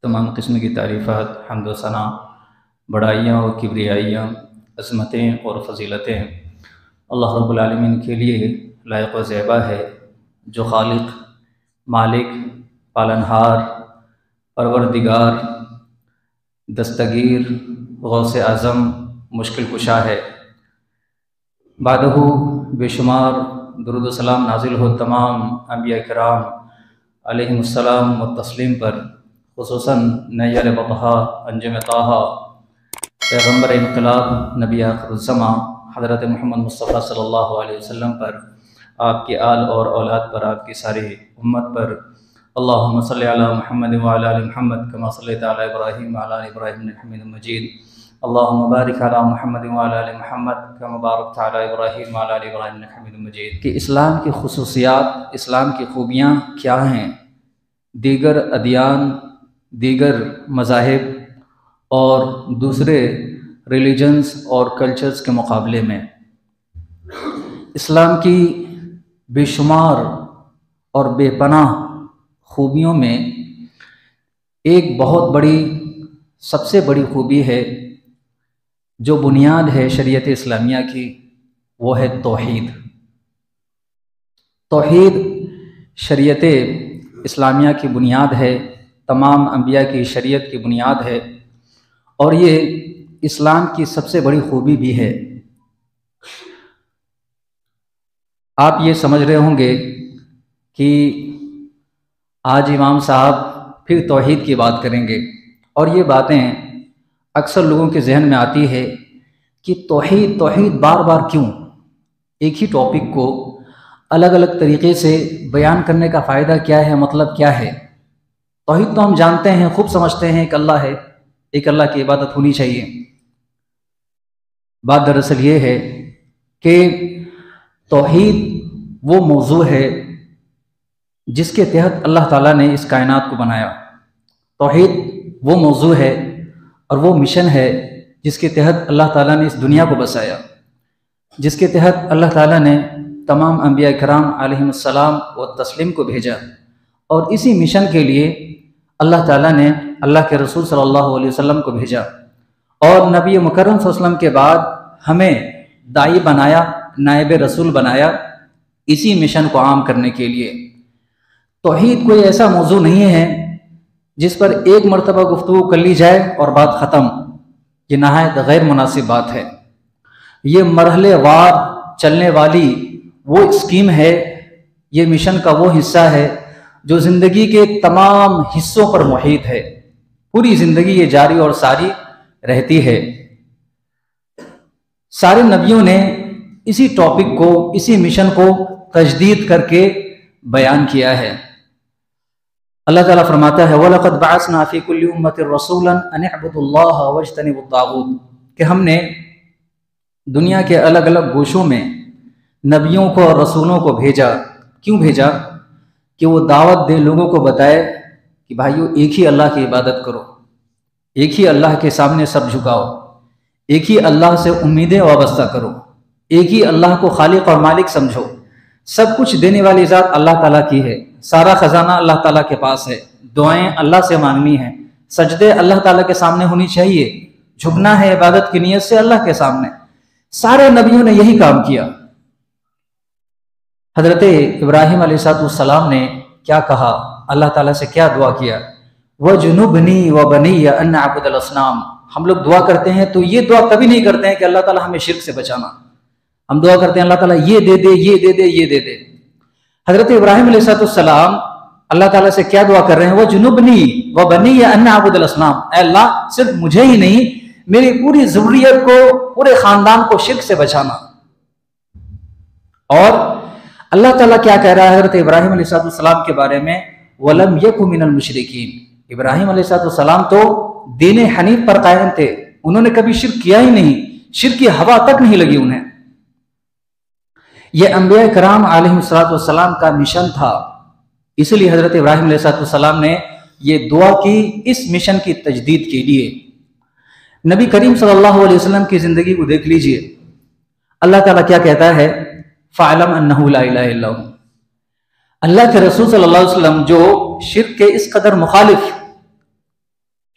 تمام قسم کی تعریفات، حمد و ثنا، بڑائیاں اور کبریائیاں، عظمتیں اور فضیلتیں اللہ رب العالمین کے لیے لائق و زیبا ہے، جو خالق، مالک، پالنہار، پروردگار، دستگیر، غوث اعظم، مشکل کشا ہے۔ بعدہ بے شمار درود و سلام نازل ہو تمام انبیاء کرام علیہم السلام و تسلیم پر، خصوصاً نیّر بطحا، انجم طٰہٰ، پیغمبر انقلاب، نبی آخر الزماں حضرت محمد مصطفیٰ صلی اللہ علیہ وسلم پر، آپ کی آل اور اولاد پر، آپ کی ساری امت پر۔ اللہم صلی علی محمد وعلی آل محمد کما صلیت علی ابراہیم وعلی آل ابراہیم انک حمید مجید۔ اللہم بارک علی محمد وعلی آل محمد کما بارکت علی ابراہیم وعلی آل ابراہیم انک حمید مجید۔ کہ اسلام کی خصوصیات، اسلام کی خوبیاں کیا ہیں دیگر ادیان، دیگر مذاہب اور دوسرے ریلیجنز اور کلچرز کے مقابلے میں۔ اسلام کی بے شمار اور بے پناہ خوبیوں میں ایک بہت بڑی، سب سے بڑی خوبی ہے، جو بنیاد ہے شریعت اسلامیہ کی، وہ ہے توحید۔ توحید شریعت اسلامیہ کی بنیاد ہے، تمام انبیاء کی شریعت کی بنیاد ہے، اور یہ اسلام کی سب سے بڑی خوبی بھی ہے۔ آپ یہ سمجھ رہے ہوں گے کہ آج امام صاحب پھر توحید کی بات کریں گے، اور یہ باتیں اکثر لوگوں کے ذہن میں آتی ہے کہ توحید بار بار کیوں؟ ایک ہی ٹاپک کو الگ الگ طریقے سے بیان کرنے کا فائدہ کیا ہے، مطلب کیا ہے؟ توحید تو ہم جانتے ہیں، خوب سمجھتے ہیں کہ اللہ ہے، ایک اللہ کی عبادت ہونی چاہیے۔ بات دراصل یہ ہے کہ توحید وہ موضوع ہے جس کے تحت اللہ تعالیٰ نے اس کائنات کو بنایا۔ توحید وہ موضوع ہے اور وہ مشن ہے جس کے تحت اللہ تعالیٰ نے اس دنیا کو بسایا، جس کے تحت اللہ تعالیٰ نے تمام انبیاء کرام علیہم السلام و تسلیم کو بھیجا، اور اسی مشن کے لیے اللہ تعالیٰ نے اللہ کے رسول صلی اللہ علیہ وسلم کو بھیجا، اور نبی مکرم صلی اللہ علیہ وسلم کے بعد ہمیں داعی بنایا، نائب رسول بنایا، اسی مشن کو عام کرنے کے لیے۔ توحید کوئی ایسا موضوع نہیں ہے جس پر ایک مرتبہ گفتگو کر لی جائے اور بات ختم، یہ نہایت غیر مناسب بات ہے۔ یہ مرحلے وار چلنے والی وہ اسکیم ہے، یہ مشن کا وہ حصہ ہے جو زندگی کے تمام حصوں پر محیط ہے، پوری زندگی یہ جاری اور ساری رہتی ہے۔ سارے نبیوں نے اسی ٹاپک کو، اسی مشن کو تجدید کر کے بیان کیا ہے۔ اللہ تعالیٰ فرماتا ہے وَلَقَدْ بَعَثْنَا فِي كُلِّ أُمَّةٍ رَسُولًا أَنِ اعْبُدُوا اللَّهَ وَاجْتَنِبُوا الطَّاغُوتَ، کہ ہم نے دنیا کے الگ الگ گوشوں میں نبیوں کو اور رسولوں کو بھیجا۔ کیوں بھیجا؟ کہ وہ دعوت دے، لوگوں کو بتائے کہ بھائیو ایک ہی اللہ کی عبادت کرو، ایک ہی اللہ کے سامنے سب جھکاؤ، ایک ہی اللہ سے امیدیں وابستہ کرو، ایک ہی اللہ کو خالق اور مالک سمجھو۔ سب کچھ دینے والی ذات اللہ تعالیٰ کی ہے، سارا خزانہ اللہ تعالیٰ کے پاس ہے، دعائیں اللہ سے مانگنی ہیں، سجدے اللہ تعالیٰ کے سامنے ہونی چاہیے، جھکنا ہے عبادت کی نیت سے اللہ کے سامنے۔ سارے نبیوں نے یہی کام کیا۔ حضرت ابراہیم علیہ السلام نے کیا کہا؟ اللہ تعالیٰ سے کیا دعا کیا؟ وَجْنُبْنِي وَبَنِيَّ أَن نَعْبُدَ الْأَصْنَامَ۔ ہم لوگ دعا کرتے ہیں تو یہ دعا کبھی نہیں کرتے ہیں کہ اللہ تعالیٰ ہمیں شرک سے بچانا، ہم دعا کرتے ہیں اللہ تعالیٰ یہ دے دے، یہ دے دے، یہ دے دے۔ حضرت ابراہیم علیہ السلام اللہ تعالیٰ سے کیا دعا کر رہے ہیں؟ وَجْنُبْنِي وَبَنِيَّ أَن نَعْبُدَ الْأَصْنَامَ، اے اللہ صرف مجھے ہی نہیں، میری پوری ذریت کو، پورے خاندان کو شرک سے بچانا۔ اور اللہ تعالیٰ کیا کہہ رہا ہے حضرت ابراہیم علیہ السلام کے بارے میں؟ وَلَمْ يَكُ مِنَ الْمُشْرِكِينَ۔ ابراہیم علیہ السلام تو دین حنیف پر قائم تھے، انہوں نے کبھی شرک کیا ہی نہیں، شرک کی ہوا تک نہیں لگی انہیں۔ یہ انبیاء کرام علیہ السلام کا مشن تھا، اس لیے حضرت ابراہیم علیہ السلام نے یہ دعا کی اس مشن کی تجدید کے لیے۔ نبی کریم صلی اللہ علیہ وسلم کی زندگی کو دیکھ لیجئے، اللہ تعالیٰ کیا کہتا ہے؟ فَعْلَمْ أَنَّهُ لَا إِلَهَ إِلَّا هُوَ۔ اللہ کے رسول صلی اللہ علیہ وسلم جو شرک کے اس قدر مخالف،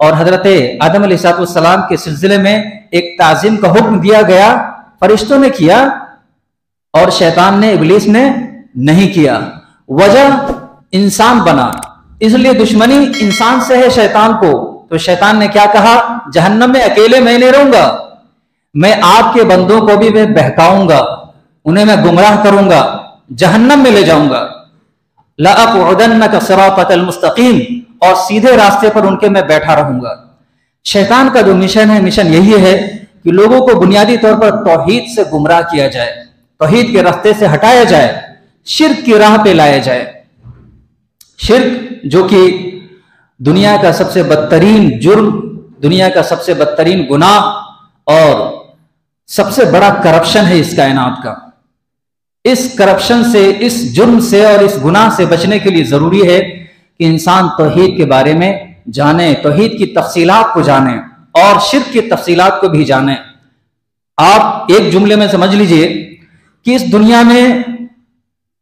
اور حضرت آدم علیہ السلام کے سلسلے میں ایک تعظیم کا حکم دیا گیا، فرشتوں نے کیا اور شیطان نے، ابلیس نے نہیں کیا۔ وجہ انسان بنا، اس لیے دشمنی انسان سے ہے شیطان کو۔ تو شیطان نے کیا کہا؟ جہنم میں اکیلے میں نہیں رہوں گا، میں آپ کے بندوں کو بھی میں بہکاؤں گا، انہیں میں گمراہ کروں گا، جہنم میں لے جاؤں گا۔ لَأَقْعُدَنَّكَ صِرَاطَكَ الْمُسْتَقِيمَ، اور سیدھے راستے پر ان کے میں بیٹھا رہوں گا۔ شیطان کا جو مشن ہے، مشن یہی ہے کہ لوگوں کو بنیادی طور پر توحید سے گمراہ کیا جائے، توحید کے راستے سے ہٹایا جائے، شرک کی راہ پہ لایا جائے۔ شرک جو کہ دنیا کا سب سے بدترین جرم، دنیا کا سب سے بدترین گناہ اور سب سے بڑا کرپشن ہے اس کائنات کا۔ اس کرپشن سے، اس جرم سے اور اس گناہ سے بچنے کے لیے ضروری ہے کہ انسان توحید کے بارے میں جانے، توحید کی تفصیلات کو جانے اور شرک کی تفصیلات کو بھی جانے۔ آپ ایک جملے میں سمجھ لیجئے کہ اس دنیا میں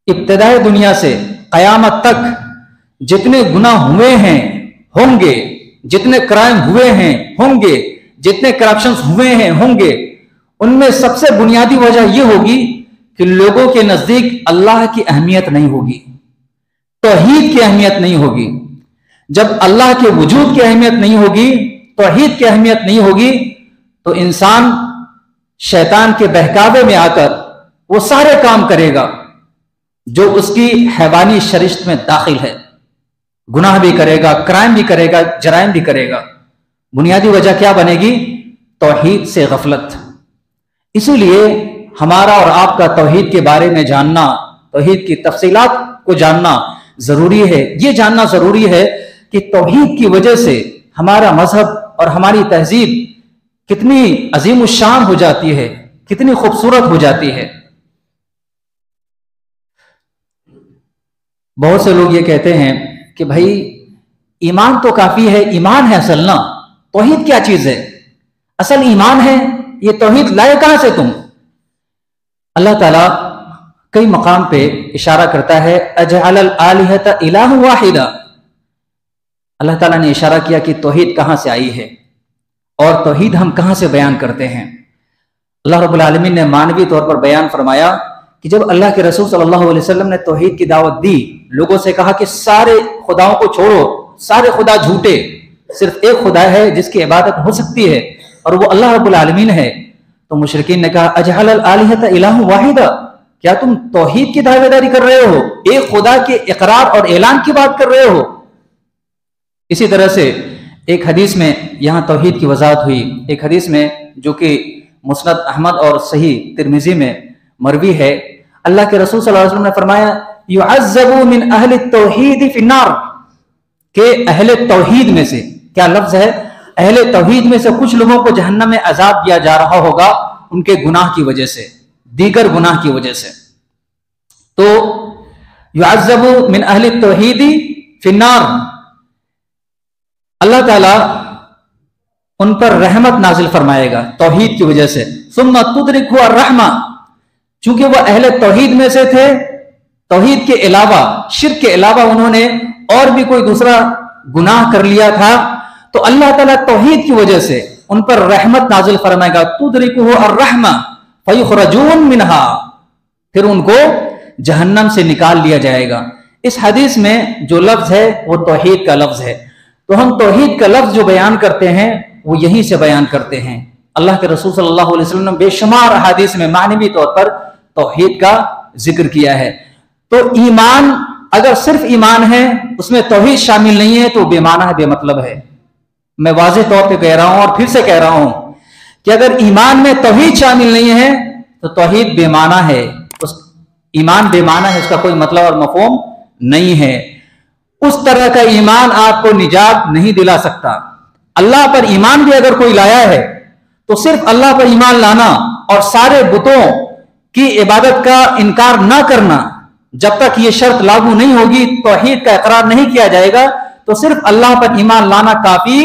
ابتدائی دنیا سے قیامت تک جتنے گناہ ہوئے ہیں ہوں گے، جتنے کرائم ہوئے ہیں ہوں گے، جتنے کرپشنز ہوئے ہیں ہوں گے، ان میں سب سے بنیادی وجہ یہ ہوگی کہ لوگوں کے نزدیک اللہ کی اہمیت نہیں ہوگی، توحید کی اہمیت نہیں ہوگی۔ جب اللہ کے وجود کی اہمیت نہیں ہوگی، توحید کی اہمیت نہیں ہوگی، تو انسان شیطان کے بہکاوے میں آ کر وہ سارے کام کرے گا جو اس کی حیوانی شرشت میں داخل ہے، گناہ بھی کرے گا، کرائم بھی کرے گا، جرائم بھی کرے گا۔ بنیادی وجہ کیا بنے گی؟ توحید سے غفلت۔ اسی لیے ہمارا اور آپ کا توحید کے بارے میں جاننا، توحید کی تفصیلات کو جاننا ضروری ہے۔ یہ جاننا ضروری ہے کہ توحید کی وجہ سے ہمارا مذہب اور ہماری تہذیب کتنی عظیم الشان ہو جاتی ہے، کتنی خوبصورت ہو جاتی ہے۔ بہت سے لوگ یہ کہتے ہیں کہ بھائی ایمان تو کافی ہے، ایمان ہے اصل نا، توحید کیا چیز ہے؟ اصل ایمان ہے، یہ توحید لائے کہاں سے تم؟ اللہ تعالیٰ کئی مقام پہ اشارہ کرتا ہے اجعل الآلہۃ الہ واحدہ۔ اللہ تعالیٰ نے اشارہ کیا کہ توحید کہاں سے آئی ہے اور توحید ہم کہاں سے بیان کرتے ہیں۔ اللہ رب العالمین نے مانوی طور پر بیان فرمایا کہ جب اللہ کے رسول صلی اللہ علیہ وسلم نے توحید کی دعوت دی، لوگوں سے کہا کہ سارے خداؤں کو چھوڑو، سارے خدا جھوٹے، صرف ایک خدا ہے جس کی عبادت ہو سکتی ہے اور وہ اللہ رب العالمین ہے، تو مشرکین نے کہا اجعل الآلہۃ الہ واحدہ، کیا تم توحید کی دعوے داری کر رہے ہو؟ ایک خدا کے اقرار اور اعلان کی بات کر رہے ہو؟ اسی طرح سے ایک حدیث میں یہاں توحید کی وضاحت ہوئی، ایک حدیث میں جو کہ مسند احمد اور صحیح ترمذی میں مروی ہے، اللہ کے رسول صلی اللہ علیہ وسلم نے فرمایا یعذب من اہل التوحید فی النار، کہ اہل توحید میں سے، کیا لفظ ہے؟ اہل توحید میں سے کچھ لوگوں کو جہنم میں عذاب دیا جا رہا ہوگا ان کے گناہ کی وجہ سے، دیگر گناہ کی وجہ سے۔ تو یعذب من اہل التوحید فی النار، اللہ تعالیٰ ان پر رحمت نازل فرمائے گا توحید کی وجہ سے۔ ثم تدرکہ الرحمہ، چونکہ وہ اہل توحید میں سے تھے، توحید کے علاوہ، شرک کے علاوہ انہوں نے اور بھی کوئی دوسرا گناہ کر لیا تھا، تو اللہ تعالیٰ توحید کی وجہ سے ان پر رحمت نازل فرمائے گا، تدرکہ الرحمہ فیخرجون منہا، پھر ان کو جہنم سے نکال لیا جائے گا۔ اس حدیث میں جو لفظ ہے وہ توحید کا لفظ ہے، تو ہم توحید کا لفظ جو بیان کرتے ہیں وہ یہیں سے بیان کرتے ہیں۔ اللہ کے رسول صلی اللہ علیہ وسلم نے بے شمار احادیث میں معنوی طور پر توحید کا ذکر کیا ہے۔ تو ایمان اگر صرف ایمان ہے، اس میں توحید شامل نہیں ہے، تو بے معنی ہے، بے مطلب ہے۔ میں واضح طور پہ کہہ رہا ہوں اور پھر سے کہہ رہا ہوں کہ اگر ایمان میں توحید شامل نہیں ہے تو توحید بے معنی ہے، اس ایمان بے معنی ہے، اس کا کوئی مطلب اور مفہوم نہیں ہے۔ اس طرح کا ایمان آپ کو نجات نہیں دلا سکتا۔ اللہ پر ایمان بھی اگر کوئی لایا ہے تو صرف اللہ پر ایمان لانا اور سارے بتوں کی عبادت کا انکار نہ کرنا، جب تک یہ شرط لاگو نہیں ہوگی، توحید کا اقرار نہیں کیا جائے گا، تو صرف اللہ پر ایمان لانا کافی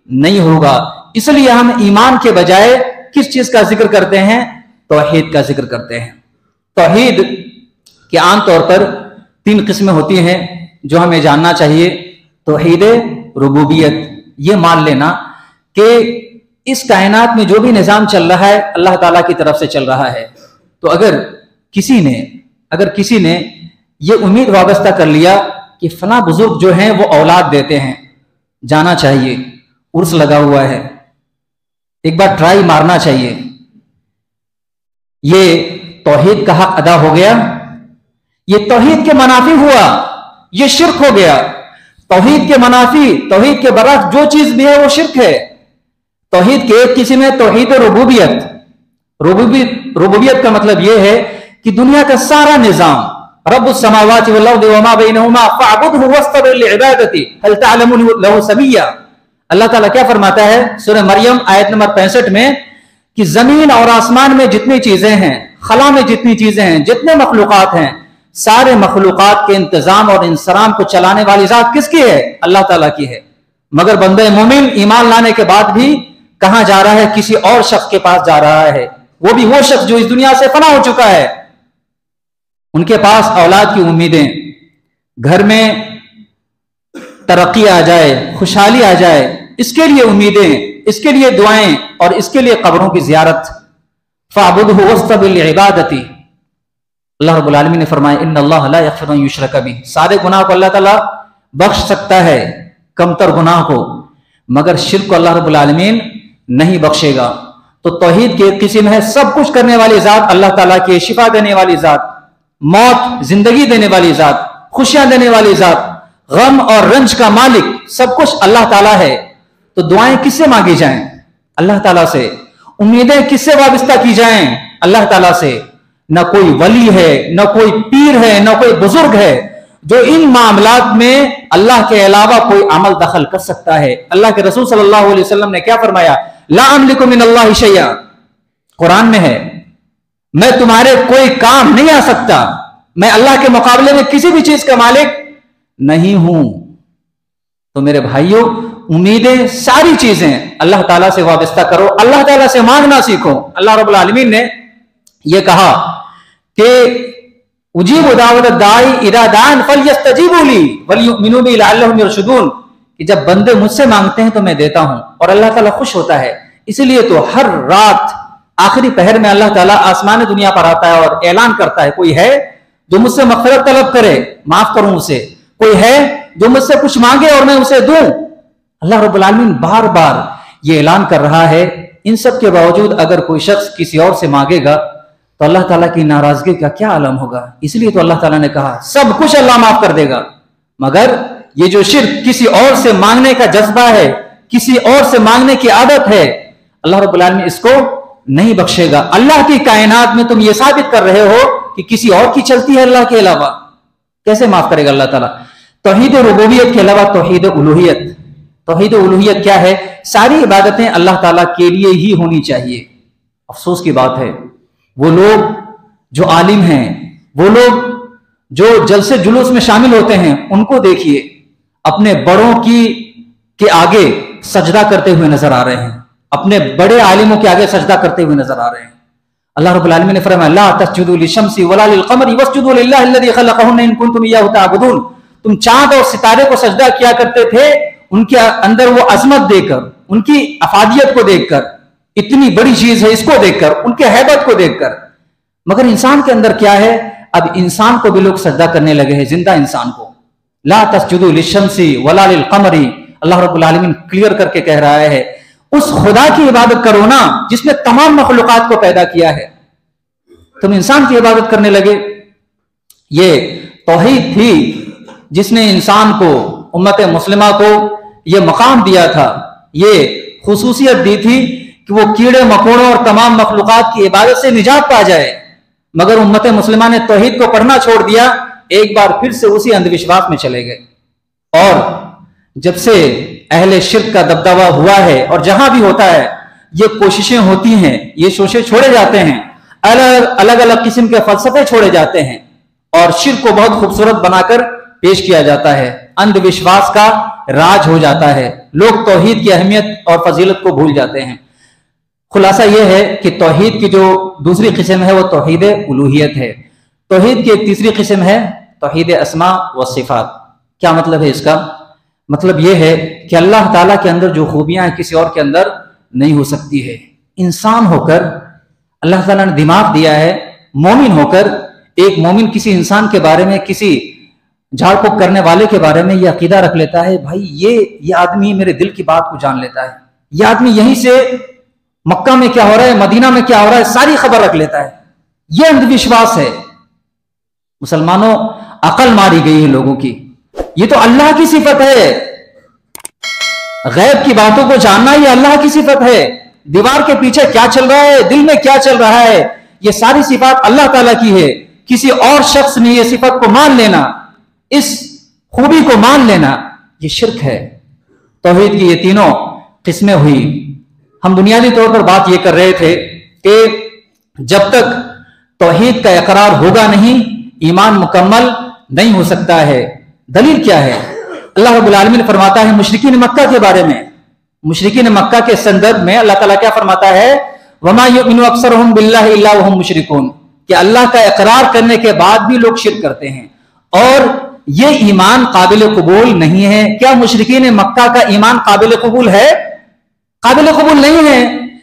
نہیں ہوگا۔ اس لیے ہم ایمان کے بجائے کس چیز کا ذکر کرتے ہیں؟ توحید کا ذکر کرتے ہیں۔ توحید کے عام طور پر 3 قسمیں ہوتی ہیں جو ہمیں جاننا چاہیے۔ توحید ربوبیت، یہ مان لینا کہ اس کائنات میں جو بھی نظام چل رہا ہے اللہ تعالیٰ کی طرف سے چل رہا ہے. تو اگر کسی نے یہ امید وابستہ کر لیا کہ فلاں بزرگ جو ہیں وہ اولاد دیتے ہیں، جانا چاہیے، عرس لگا ہوا ہے، ایک بار ٹرائی مارنا چاہیے، یہ توحید کا حق ادا ہو گیا، یہ توحید کے منافی ہوا، یہ شرک ہو گیا. توحید کے منافی، توحید کے برعکس جو چیز بھی ہے وہ شرک ہے. توحید کے ایک قسم ہے توحید ربوبیت. ربوبیت کا مطلب یہ ہے کہ دنیا کا سارا نظام، رب السماوات والارض وما بینہما فاعبدہ واصطبر لعبادتہ هل تعلم له سمیا. اللہ تعالیٰ کیا فرماتا ہے سورہ مریم آیت نمبر 65 میں کہ زمین اور آسمان میں جتنی چیزیں ہیں، خلا میں جتنی چیزیں ہیں، جتنے مخلوقات ہیں، سارے مخلوقات کے انتظام اور انصرام کو چلانے والی ذات کس کی ہے؟ اللہ تعالیٰ کی ہے. مگر بندہ مومن ایمان لانے کے بعد بھی کہاں جا رہا ہے؟ کسی اور شخص کے پاس جا رہا ہے، وہ بھی وہ شخص جو اس دنیا سے فنا ہو چکا ہے. ان کے پاس اولاد کی امیدیں، گھر میں ترقی آ جائے، خوشحالی آ جائے، اس کے لیے امیدیں، اس کے لیے دعائیں اور اس کے لیے قبروں کی زیارت. فاعبدہ واصطبر لعبادتہ. اللہ رب العالمین نے فرمایا ان اللہ لا یغفر ان یشرک بہ. سارے گناہ کو اللہ تعالیٰ بخش سکتا ہے، کم تر گناہ کو، مگر شرک کو اللہ رب العالمین نہیں بخشے گا. تو توحید کی ایک قسم ہے سب کچھ کرنے والی ذات اللہ تعالیٰ کی، شفا دینے والی ذات، موت زندگی دینے والی ذات، خوشیاں دینے والی ذات، غم اور رنج کا مالک، سب کچھ اللہ تعالیٰ ہے. تو دعائیں کس سے مانگی جائیں؟ اللہ تعالیٰ سے. امیدیں کس سے وابستہ کی جائیں؟ اللہ تعالیٰ سے. نہ کوئی ولی ہے، نہ کوئی پیر ہے، نہ کوئی بزرگ ہے جو ان معاملات میں اللہ کے علاوہ کوئی عمل دخل کر سکتا ہے. اللہ کے رسول صلی اللہ علیہ وسلم نے کیا فرمایا؟ لا املک من اللہ شیئا. قرآن میں ہے میں تمہارے کوئی کام نہیں آ سکتا، میں اللہ کے مقابلے میں کسی بھی چیز کا مالک نہیں ہوں. تو میرے بھائیوں، امیدیں ساری چیزیں اللہ تعالیٰ سے وابستہ کرو، اللہ تعالیٰ سے مانگنا سیکھو. اللہ رب العالمین نے یہ کہا کہ اجیب دعوت الداعی اذا دعان فلیستجیبوا لی ولیؤمنوا بی لعلہم یرشدون. کہ جب بندے مجھ سے مانگتے ہیں تو میں دیتا ہوں اور اللہ تعالیٰ خوش ہوتا ہے. اسی لیے تو ہر رات آخری پہر میں اللہ تعالیٰ آسمان دنیا پر آتا ہے اور اعلان کرتا ہے کوئی ہے جو مجھ سے مغفرت طلب کرے، معاف کروں اسے، کوئی ہے جو مجھ سے کچھ مانگے اور میں اسے دوں. اللہ رب العالمین بار بار یہ اعلان کر رہا ہے. ان سب کے باوجود اگر کوئی شخص کسی اور سے مانگے گا تو اللہ تعالیٰ کی ناراضگی کا کیا عالم ہوگا. اس لیے تو اللہ تعالیٰ نے کہا سب کچھ اللہ معاف کر دے گا، مگر یہ جو شرک، کسی اور سے مانگنے کا جذبہ ہے، کسی اور سے مانگنے کی عادت ہے، اللہ رب العالمین اس کو نہیں بخشے گا. اللہ کی کائنات میں تم یہ ثابت کر رہے ہو کہ کسی اور کی چلتی ہے اللہ کے علاوہ، کیسے معاف کرے گا اللہ تعالیٰ؟ توحید ربوبیت کے علاوہ توحید الوہیت. توحید الوہیت کیا ہے؟ ساری عبادتیں اللہ تعالیٰ کے لیے ہی ہونی چاہیے. افسوس کی بات ہے وہ لوگ جو عالم ہیں، وہ لوگ جو جلسے جلوس میں شامل ہوتے ہیں، ان کو دیکھیے اپنے بڑوں کے آگے سجدہ کرتے ہوئے نظر آ رہے ہیں، اپنے بڑے عالموں کے آگے سجدہ کرتے ہوئے نظر آ رہے ہیں. اللہ رب العالمین نے فرمایا لا تسجدوا للشمس ولا للقمر واسجدوا للہ الذی خلقہن ان کنتم ایاہ تعبدون. تم چاند اور ستارے کو سجدہ کیا کرتے تھے ان کے اندر وہ عظمت دیکھ کر، ان کی افادیت کو دیکھ کر، اتنی بڑی چیز ہے اس کو دیکھ کر، ان کے ہیبت کو دیکھ کر. مگر انسان کے اندر کیا ہے؟ اب انسان کو بھی لوگ سجدہ کرنے لگے ہیں، زندہ انسان کو. لا تسجدوا للشمس ولا للقمر. اللہ رب العالمین کلیئر کر کے کہہ رہا ہے اس خدا کی عبادت کرو نا جس نے تمام مخلوقات کو پیدا کیا ہے. تم انسان کی عبادت کرنے لگے. یہ توحید تھی جس نے انسان کو، امت مسلمہ کو یہ مقام دیا تھا، یہ خصوصیت دی تھی کہ وہ کیڑے مکوڑوں اور تمام مخلوقات کی عبادت سے نجات پا جائے. مگر امت مسلمہ نے توحید کو پڑھنا چھوڑ دیا، ایک بار پھر سے اسی اندھ وشواس میں چلے گئے. اور جب سے اہل شرک کا دبدبہ ہوا ہے اور جہاں بھی ہوتا ہے یہ کوششیں ہوتی ہیں، یہ شوشے چھوڑے جاتے ہیں، الگ الگ قسم کے فلسفے چھوڑے جاتے ہیں اور شرک کو بہت خوبصورت بنا کر پیش کیا جاتا ہے، اندھ وشواس کا راج ہو جاتا ہے، لوگ توحید کی اہمیت اور فضیلت کو بھول جاتے ہیں. خلاصہ یہ ہے کہ توحید کی جو دوسری قسم ہے وہ توحید الوہیت ہے. توحید کی ایک تیسری قسم ہے توحید اسماء و صفات. کیا مطلب ہے اس کا؟ مطلب یہ ہے کہ اللہ تعالیٰ کے اندر جو خوبیاں ہیں کسی اور کے اندر نہیں ہو سکتی ہے۔ انسان ہو کر اللہ تعالیٰ نے دماغ دیا ہے، مومن ہو کر ایک مومن کسی انسان کے بارے میں، کسی جھاڑ پھونک کرنے والے کے بارے میں یہ عقیدہ رکھ لیتا ہے، بھائی یہ آدمی میرے دل کی بات کو جان لیتا ہے، یہ آدمی یہیں سے مکہ میں کیا ہو رہا ہے، مدینہ میں کیا ہو رہا ہے، ساری خبر رکھ لیتا ہے۔ یہ اندھ وشواس ہے۔ مسلمانوں، عقل ماری گئی ہے لوگوں کی۔ یہ تو اللہ کی صفت ہے، غیب کی باتوں کو جاننا یہ اللہ کی صفت ہے۔ دیوار کے پیچھے کیا چل رہا ہے، دل میں کیا چل رہا ہے، یہ ساری صفات اللہ تعالیٰ کی ہے۔ کسی اور شخص نے یہ صفت کو مان لینا، اس خوبی کو مان لینا، یہ شرک ہے۔ توحید کی یہ تینوں قسمیں ہوئی۔ ہم بنیادی طور پر بات یہ کر رہے تھے کہ جب تک توحید کا اقرار ہوگا نہیں، ایمان مکمل نہیں ہو سکتا ہے۔ دلیل کیا ہے؟ اللہ رب العالمین فرماتا ہے مشرکین مکہ کے بارے میں، مشرکین مکہ کے سندرب میں اللہ تعالیٰ کیا فرماتا ہے؟ وَمَا يُؤْمِنُ أَكْثَرُهُمْ بِاللَّهِ إِلَّا وَهُمْ مُشْرِكُونَ، کہ اللہ کا اقرار کرنے کے بعد بھی لوگ شرک کرتے ہیں، اور یہ ایمان قابل قبول نہیں ہے۔ کیا مشرکین مکہ کا ایمان قابل قبول ہے؟ قابل قبول نہیں ہے،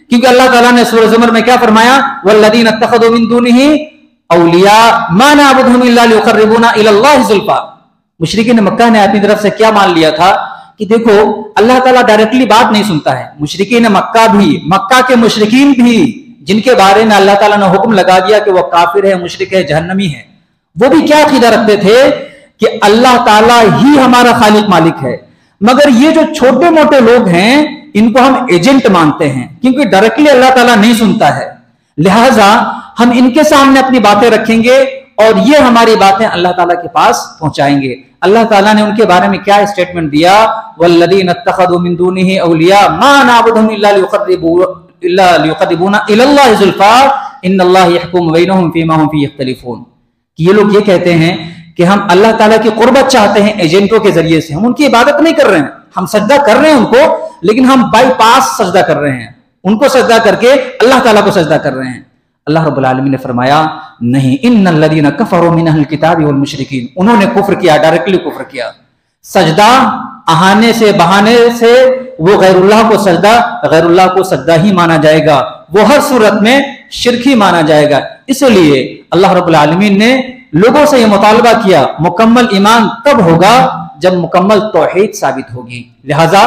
کیونکہ اللہ تعالیٰ نے سورہ زمر میں کیا فرمایا؟ وَالَّذِينَ اتَّخَذُوا مِن دُونِهِ أَوْلِيَاءَ مَا نَعْبُدُهُمْ إِلَّا لِيُقَرِّبُونَا إِلَى اللَّهِ زُلْفَىٰ۔ مشرکین مکہ نے اپنی طرف سے کیا مان لیا تھا کہ دیکھو اللہ تعالیٰ ڈائریکٹلی بات نہیں سنتا ہے۔ مشرکین مکہ بھی، مکہ کے مشرکین بھی، جن کے بارے میں اللہ تعالیٰ نے حکم لگا دیا کہ وہ کافر ہے، مشرک ہے، جہنمی ہے، وہ بھی کیا عقیدہ رکھتے تھے کہ اللہ تعالیٰ ہی ہمارا خالق مالک ہے۔ مگر یہ جو چھوٹے موٹے لوگ ہیں ان کو ہم ایجنٹ مانتے ہیں، کیونکہ ڈائریکٹلی اللہ تعالیٰ نہیں سنتا ہے، لہٰذا ہم ان کے سامنے اپنی باتیں رکھیں گے اور یہ ہماری باتیں اللہ تعالیٰ کے پاس پہنچائیں گے۔ اللہ تعالیٰ نے ان کے بارے میں کیا اسٹیٹمنٹ دیا؟ وَالَّذِينَ اتَّخَذُوا مِن دُونِهِ أَوْلِيَاءَ مَا نَعْبُدُهُمْ إِلَّا لِيُقَرِّبُونَا إِلَى اللَّهِ زُلْفَىٰ إِنَّ اللَّهَ يَحْكُمُ بَيْنَهُمْ فِيمَا هُمْ فِيهِ يَخْتَلِفُونَ، کہ یہ لوگ یہ کہتے ہیں کہ ہم اللہ تعالیٰ کی قربت چاہتے ہیں ایجنٹوں کے ذریعے سے، ہم ان کی عبادت نہیں کر رہے ہیں، ہم سجدہ کر رہے ہیں ان کو، لیکن ہم بائی پاس سجدہ کر رہے ہیں، ان کو سجدہ کر کے اللہ تعالیٰ کو سجدہ کر رہے ہیں۔ اللہ رب العالمین نے فرمایا نہیں، ان الذین کفروا من اہل الکتاب والمشرکین، انہوں نے کفر کیا، ڈائریکٹلی کفر کیا۔ سجدہ اہانے سے بہانے سے وہ غیر اللہ کو سجدہ ہی مانا جائے گا، وہ ہر صورت میں شرک ہی مانا جائے گا۔ اس لیے اللہ رب العالمین نے لوگوں سے یہ مطالبہ کیا، مکمل ایمان تب ہوگا جب مکمل توحید ثابت ہوگی۔ لہذا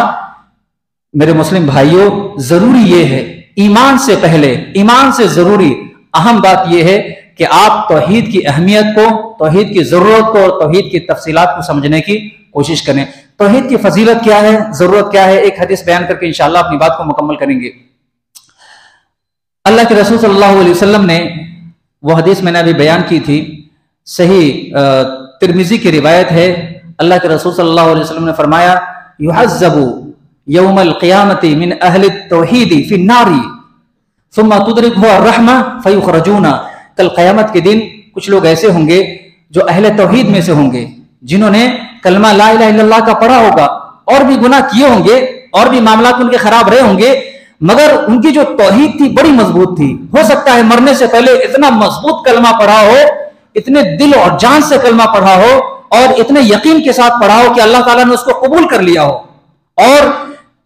میرے مسلم بھائیوں، ضروری یہ ہے، ایمان سے پہلے، ایمان سے ضروری اہم بات یہ ہے کہ آپ توحید کی اہمیت کو، توحید کی ضرورت کو اور توحید کی تفصیلات کو سمجھنے کی کوشش کریں۔ توحید کی فضیلت کیا ہے، ضرورت کیا ہے، ایک حدیث بیان کر کے انشاءاللہ اپنی بات کو مکمل کریں گے۔ اللہ کے رسول صلی اللہ علیہ وسلم نے وہ حدیث میں نے ابھی بیان کی تھی، صحیح ترمذی کی روایت ہے، اللہ کے رسول صلی اللہ علیہ وسلم نے فرمایا یحذب یوم القیامت من اہل التوحید فی النار ثم تدرکہ الرحمہ فیخرجون، کل قیامت کے دن کچھ لوگ ایسے ہوں گے جو اہل توحید میں سے ہوں گے، جنہوں نے کلمہ لا الہ الا اللہ کا پڑھا ہوگا، اور بھی گناہ کیے ہوں گے، اور بھی معاملات ان کے خراب رہے ہوں گے، مگر ان کی جو توحید تھی بڑی مضبوط تھی۔ ہو سکتا ہے مرنے سے پہلے اتنا مضبوط کلمہ پڑھا ہو، اتنے دل اور جان سے کلمہ پڑھا ہو، اور اتنے یقین کے ساتھ پڑھا ہو کہ اللہ تعالیٰ نے اس کو قبول کر لیا ہو، اور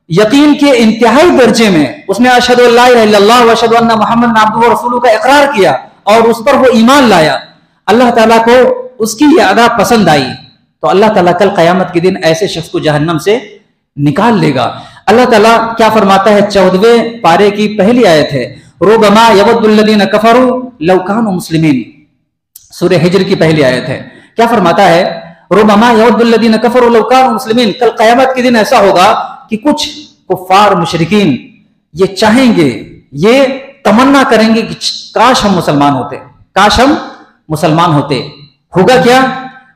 یقین کے انتہائی درجے میں اس نے اشہد ان لا الہ الا اللہ واشہد ان محمد عبدہ ورسولہ کا اقرار کیا اور اس پر وہ ایمان لایا، اللہ تعالیٰ کو اس کی یہ ادا پسند آئی، تو اللہ تعالیٰ کل قیامت کے دن ایسے شخص کو جہنم سے نکال لے گا۔ اللہ تعالیٰ کیا فرماتا ہے؟ 14ویں پارے کی پہلی آیت ہے، ربما یود الذین کفروا لو کانوا مسلمین، سورہ ہجر کی پہلی آیت ہے۔ کیا فرماتا ہے؟ ربما یود الذین کفروا لو کانوا مسلمین، کل قیامت کے دن ایسا ہوگا کہ کچھ کفار مشرکین یہ چاہیں گے، یہ تمنا کریں گے کہ کاش ہم مسلمان ہوتے، کاش ہم مسلمان ہوتے۔ ہوگا کیا؟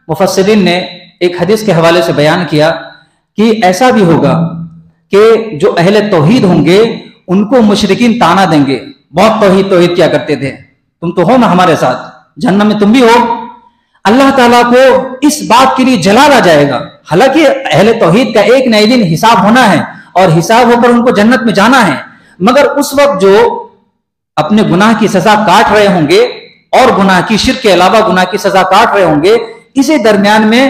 مفسرین نے ایک حدیث کے حوالے سے بیان کیا کہ ایسا بھی ہوگا کہ جو اہل توحید ہوں گے ان کو مشرکین تانا دیں گے، بہت توحید کیا کرتے تھے، تم تو ہو نا ہمارے ساتھ، جہنم میں تم بھی ہو۔ اللہ تعالیٰ کو اس بات کے لیے جلال آ جائے گا، حالانکہ اہل توحید کا ایک نہ ایک دن حساب ہونا ہے اور حساب ہو کر ان کو جنت میں جانا ہے، مگر اس وقت جو اپنے گناہ کی سزا کاٹ رہے ہوں گے اور گناہ کی، شرک کے علاوہ گناہ کی سزا کاٹ رہے ہوں گے، اسی درمیان میں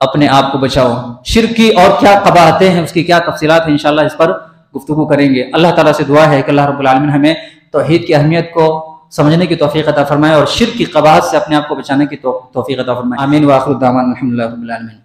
اپنے آپ کو بچاؤ۔ شرک کی اور کیا قباحتیں ہیں، اس کی کیا تفصیلات ہیں، انشاءاللہ اس پر گفتگو کریں گے۔ اللہ تعالیٰ سے دعا ہے کہ اللہ رب العالمین ہمیں توحید کی اہمیت کو سمجھنے کی توفیق عطا فرمائے اور شرک کی قباحت سے اپنے آپ کو بچانے کی توفیق عطا فرمائے۔ آمین۔ وآخر دعوانا الحمدللہ رب العالمین۔